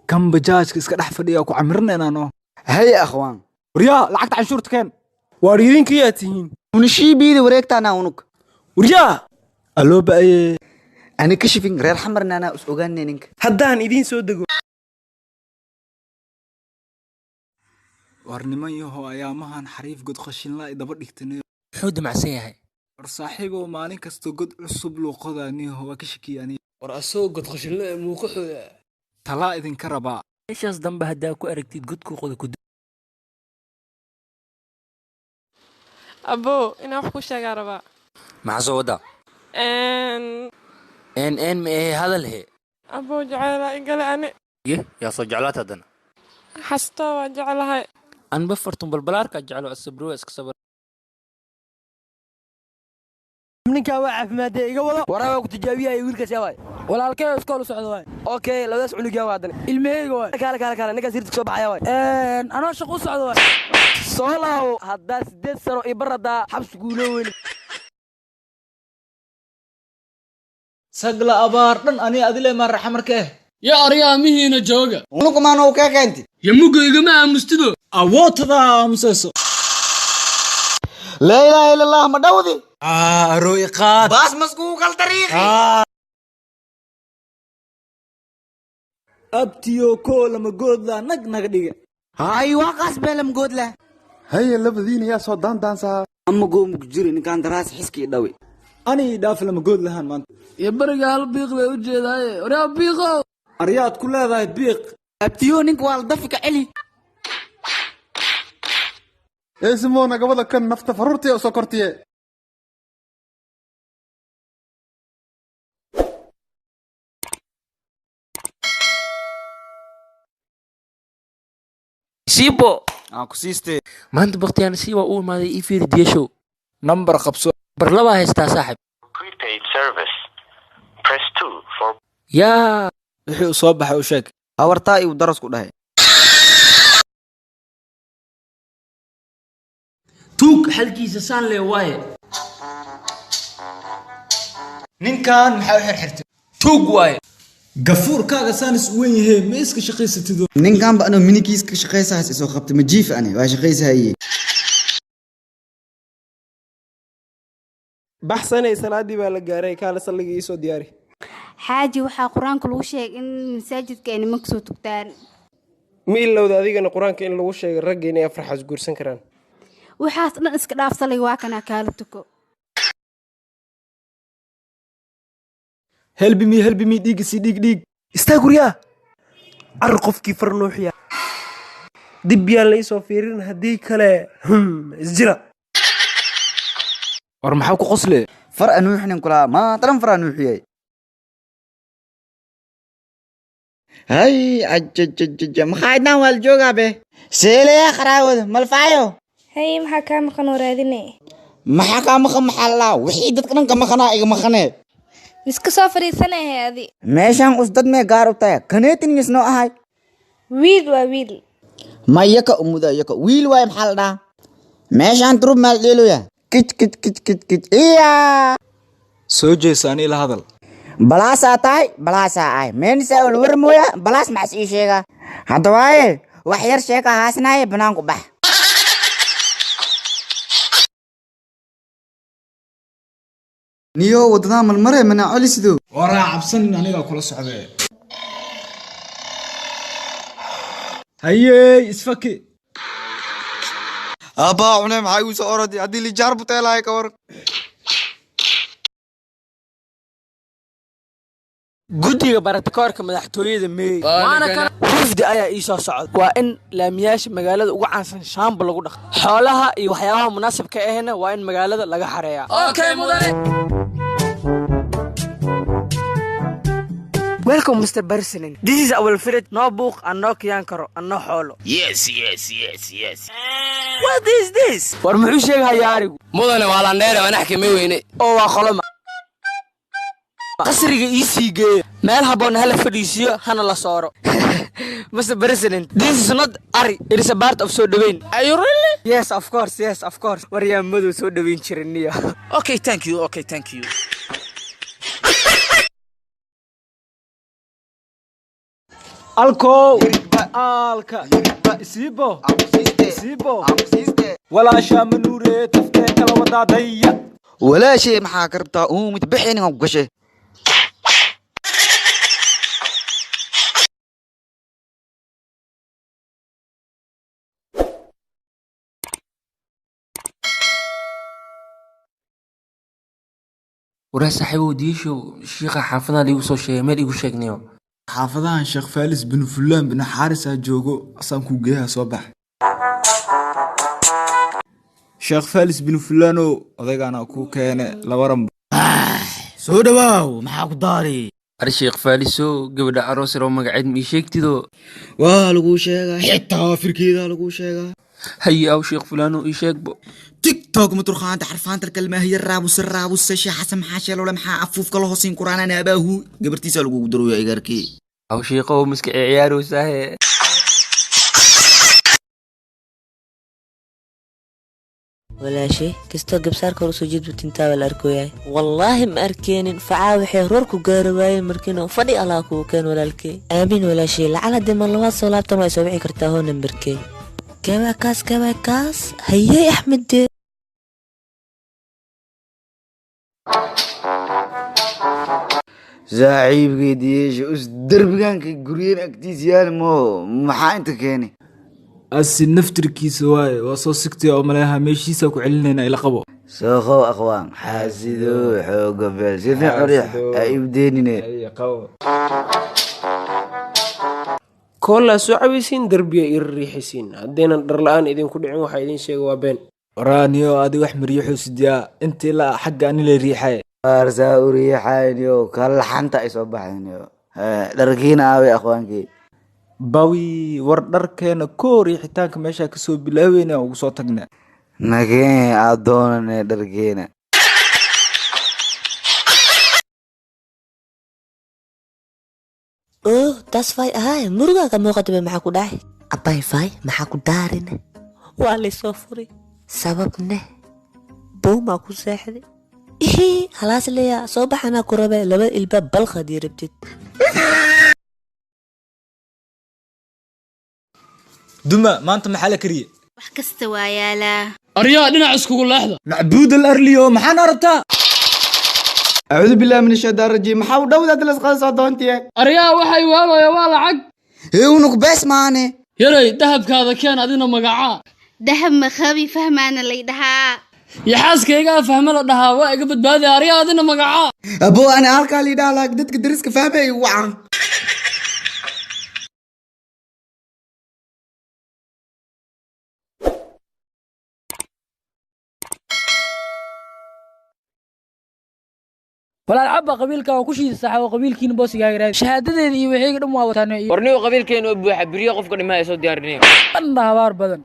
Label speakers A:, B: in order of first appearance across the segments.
A: كم بجاج iska dhex fadhiya ku camirnayna no
B: هيا أخوان
A: وريا lacagta canshuurta keen
C: واريدينك يا تهين
B: ونشي بيدي وريكتانا ونك
C: وريا
A: aloo baaye
B: أنا كشفين غير حمرنا أنا أسوغاني نينك
C: هدان إدين سو دغو
A: warniman yahow ayaamahan xariif god qashin la idaba dhigtay
D: xuud macsan yahay
A: war saaxiibo maalin kasta god cusub loo qodaaniyo waa ka shakiyani
D: war asoo god qashinle muuqaxooda
A: tala idin ka rabaa
D: meeshaas dambe hadaa ku aragtid godku qodo ku
E: abo ina wax ku sheegaa rabaa
D: maxaa soo wada en ma hadal he
E: abo jacayla igale ani
D: yaa soo jeclaata hadana
E: xasto waa jeclahay
D: an bafartum balbalaarka jeclo asabro iska sabar
C: ninka waa caafimaad iga wado
B: وراك تجاوبيه ويلكاس يا واي
C: walaalkay iskool socdo waay
B: اوكي لبداس عنق يا وادن
C: ilmaheyga waay
B: كالا ninka sirta soo baxaya waay
C: anoo shaqo u socdo waay
B: soo laaw hadda 8 sano i barada xabs guulo weyn
A: sagla abaar dhan ani adile ma raxmarkee
F: يا أريامهنا جوجا
B: unugu ma noo ka keenti
F: يمكن يجمع مستدو
A: awootada amseso
B: لا اله الا الله ما داودي
A: رويقات
B: باس مسكوك الطريق
A: abtiyo ko lama goodla nag dhiga
B: هاي واقاس بلم قود له
G: هيا لبدين يا صدان دانسا
B: اما قوم جري ان كان دراس حسكي داوي
A: ani dhaaf lama good lahaan maanta
F: يا برجع هالبيق بوجه هاي ورا بيقو
A: aryaad ku leedahay biiq
B: ابتيو نينك والدفك علي
G: اسمونا قبل كان نفط فرورتي او سكرتي
D: siibo
B: اكو سيستي
D: maanta baqtiyaan siiba uu imaaday ii fiiri diyashow
A: number qabso
D: bar laba haystaa saaxib
H: Prepaid service. Press 2 for
D: yaa
A: wixii soo baxay u sheeg
B: اورتا اي ودرس كو دحي
F: توك حلقيسة سان لي واي
A: ninkan maxaa u xirxirtay
F: توك واي
A: gafuurkaaga saan is weyn yahay ma iska shaqaysatido
B: نين كان بانو مينيكيس كشقيسه سو خبت مجيف انا واش شقيسه هي
C: baxsanay salaadii baa la gaaray kaala salliga soo diyaari
I: xaaji waxaa quraanka lagu sheegay in masaajidka ay nimanka soo tugtaan
C: ma ilowda adigana quraanka in lagu sheegay ragga inay farxas guursan karaan
I: waxaas dhan iska dhaaf salliga waa kana kaala tuko
A: helbi mi dhiig si dhiig
C: istaag guriya ar qofkii farnuuxiya dib yaan la soo fiirin hadii kale isjira
A: war maxaa ku qosle
B: فرق نوح نكلا ما ترى فرق نوحي هاي اجج مخايدنا والجوغا به سيلي خراود ملفايو
E: hay maxaa kaa maqan waraadinay
B: محاكا محلا وحي ددكن كما خنا اي مخنه
E: iska soo fariisanay adi
B: ميشان اسدد مي غارو تاي كنيتين يسنو اهاي
E: wiil waa wiil
B: ما يكا امودا يكا ويل واي محلدا ميشان تروب مال ديلويا كت ايا
A: soo jeesani la hadal
B: بلاسا تاي بلاسا اي مين ساول ورمويا بلاس مع سي شيغا هدا واي وحير شيكا هاسناي بنانكو بح نيو ودنام المرة من علي سدو
A: waraa cabsanin aniga kula socday hayey isfaki
B: ابا عنا معاي وسوردي ادي لي جرب تلاي كور
C: guddiga baratakoorka madaxtooyada meey waana kana wafdi ayaa ii soo socda waa in laamiyaasha magaalada ugu caansan shaamba lagu dhaqo xoolaha iyo waxyaabaha munaasabka ahna waa in magaalada laga xareeyaa
F: okay mudane
C: welcome Mr. President this is our favorite no book and no kiyankaro and no xoolo
F: yes
C: what is this war muxuu sheegayaa arigu
F: مدن ولا نير وانا احكي مي ويني
C: oo waa qoloma qasriga ii sii geeyo meel haboon hala fadhiisiyo hana la sooro Mr. President this is not ari it is a part of so dhaweyn
F: are you really
C: yes of course waryaamadu soo dhaweyn jiraniya
F: okay thank you
A: alko alka isibo ولا شام نوري تفتك لو ضاضية
B: ولا شيء maxaa ka rabtaa mid bixin inaan ku gashay
D: waraa saaxiibow diishow shiiqa xaafadaha liigu soo sheegay meel igu sheegnayo
A: xaafadahan sheekh faalis bin fulaan bin xaaris aa joogo asaan ku geeyaha soo bax sheekh faalis bin fulaano odaygaana ku keene laba rambo
B: soo dhawaaw maxaa ku daari
D: ar sheekh faaliso gabadha aroos oo magaceed ma ii sheegtido
B: waa lagu sheegaa xitaa firkeeda lagu sheegaa
D: hay aw sheekh fulaano ii sheegbo
B: tiktok muturqaanta xarfaanta kalmaha yar raabu sasha xasan maxaa sheelo maxaa afuuf kala hoosin quraanana abaahu gabartiisa lagu daroyo igarkii
D: aw sheekhow miska ciyaaroosahe
J: walaashay kastoo gabsaarka hor soo jeed tintaa la arkoyay wallahi ma arkeenin facaa waxay roorku gaari waayeen markiina fadhi allah ku keen walaalkay aamin walaashay lacala diman labaad soo laabtan way soo wici kartaa hoo nambarkay kabaakaas hayay axmed
B: saaxiibkeediyeesha us derbigaanka guriyeen agtiisyaal maxaa inta keeni
A: asi naftirkiisa waaye waa soo sigtay oo maleeha meeshiisa ku celinayna ila qabo
B: soo qow aqwaan xaasido xooga beel sida xoriix ay ibdeenine
K: koolla soo cawaysiin darbiya riixisiin haddaynan dhar la'aan idinku dhicin waxa idin sheega waa been
A: waraaniyo adi wax mariixo sidiyaa intii la xagga ani la riixay
B: arsaa u riixayniyo kala xanta ay soo baxayniyo dharkiina aaway aqwaankii
A: bawi war dharkeena koo riixitaanka meesha ka soo bilaaweyna ugu soo tagnaa
B: nageen aad doonane dharkeena
J: taas fay ahay murugaa ka muuqataba maxaa ku dhacay abbay fay maxaa ku daarine waa laysoo furay sababne bowmaa ku seexday halaas leeyaa soo baxanaa ku rabe laba ilba balqadii rabtid
A: duma maanta maxaa la kariye
I: wax kasta waa yaalaa
F: aryaa dhinac iskugu leexda
A: macbuud al-arliyo maxaan aragtaa
G: أعوذ بالله من الشيطان الرجيم محاول دولة الأسقاط صدونتي
F: aryaa waxay waaloya waa lacag
B: ونك بس ماني
F: yaray dahabkaada keen adina magacaa
I: dahab makhabi fahmaana laydhahaa
F: iyo xaaskaygaa fahma la dhahaa waa iga badbaadi aryaa adina magacaa
G: أبو أنا هالكا اللي دالك دتك درسك فهمي وعا
C: walaal cabba qabiilka oo ku shiida saxo qabiilkiina boosiga hagaag shahaadadeeda iyo wixii dhan waa wataan
F: warniyo qabiilkeena oo buuxa biriyo qofka dhimaa soo diyaarinay
C: banda habaar badan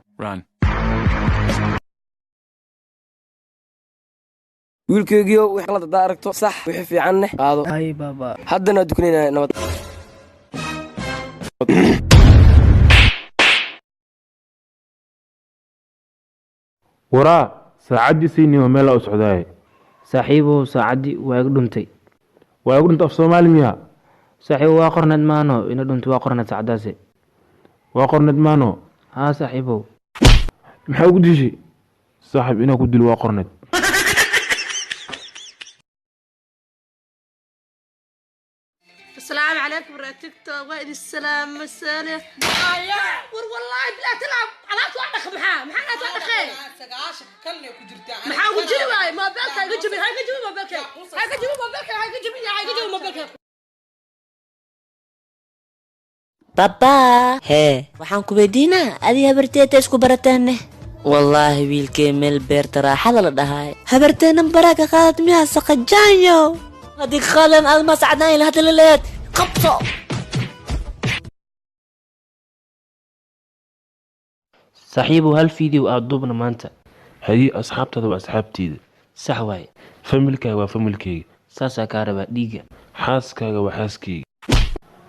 K: wiilkaygiyo wix qalad hadaa aragto sax wixii fiicanne qaado
C: ay baba
K: haddana dukanayna nabad
L: waraa saacaddii siinimo meel la u socdaaye
D: saaxiibow saacaddii waa iga dhuntay
L: waa igu dhinta af soomaali miya
D: saaxiibow waa qorneed maano ina dhuntay waa qorneed saacadaasi
L: waa qorneed maano
D: haa saaxiibow
L: maxaa ugu dishay saaxib inaa ku dilo waa qorneed
M: السلام عليكم ورا تيك توك وين السلام مساله ور والله بلا تلعب على توعدك محا توعدك سقاشك كلني كجرتا محا وجري واي ما بالك هاي جبي ما بالك هاي جبي ما بالك
J: baba hee waxaan ku weydiinaa adi habarteeta isku barateenne wallaahi wiilkee meel beerta raaxada la dhahaay habarteenan baraa ka qaadad miyaa saqajaanyo haddii qalan aad ma sacdaan ila hadda la leed qabso
D: saaxiibow hal fiideo aad duubna maanta
L: haye asxaabtada waa asxaabteyda
D: sax waaye
L: familkaaga waa familkeyga
D: saasaa kaa rabaa dhiigga
L: xaaskaaga waa xaaskeyga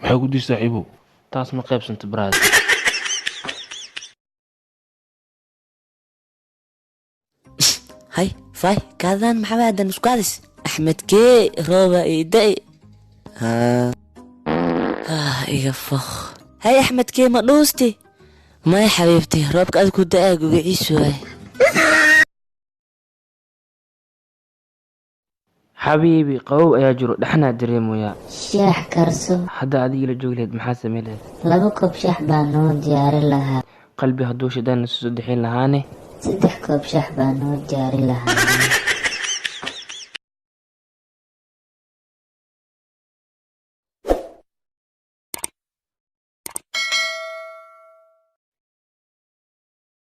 L: maxaa ku dish saaxiibow
D: taas ma qaybsanto baraad
J: hay fay kaadaan maxaa aadan isku hadis axmed kee rooba ida'i iga fokh هاي أحمد كيما دوستي ما يا حبيبتي ربك أذكر دقاق وقعيش واي
D: حبيبي قوو يا جرو دحنا دريمو يا
N: شاح كرسو
D: حدا أدي لجوجلد محاسة ميلاد
N: لابو كوب شاح بانو دياري لها
D: قلبي هدوش دان نسو دحين لهاني
N: 3 كوب شاح بانو دياري لها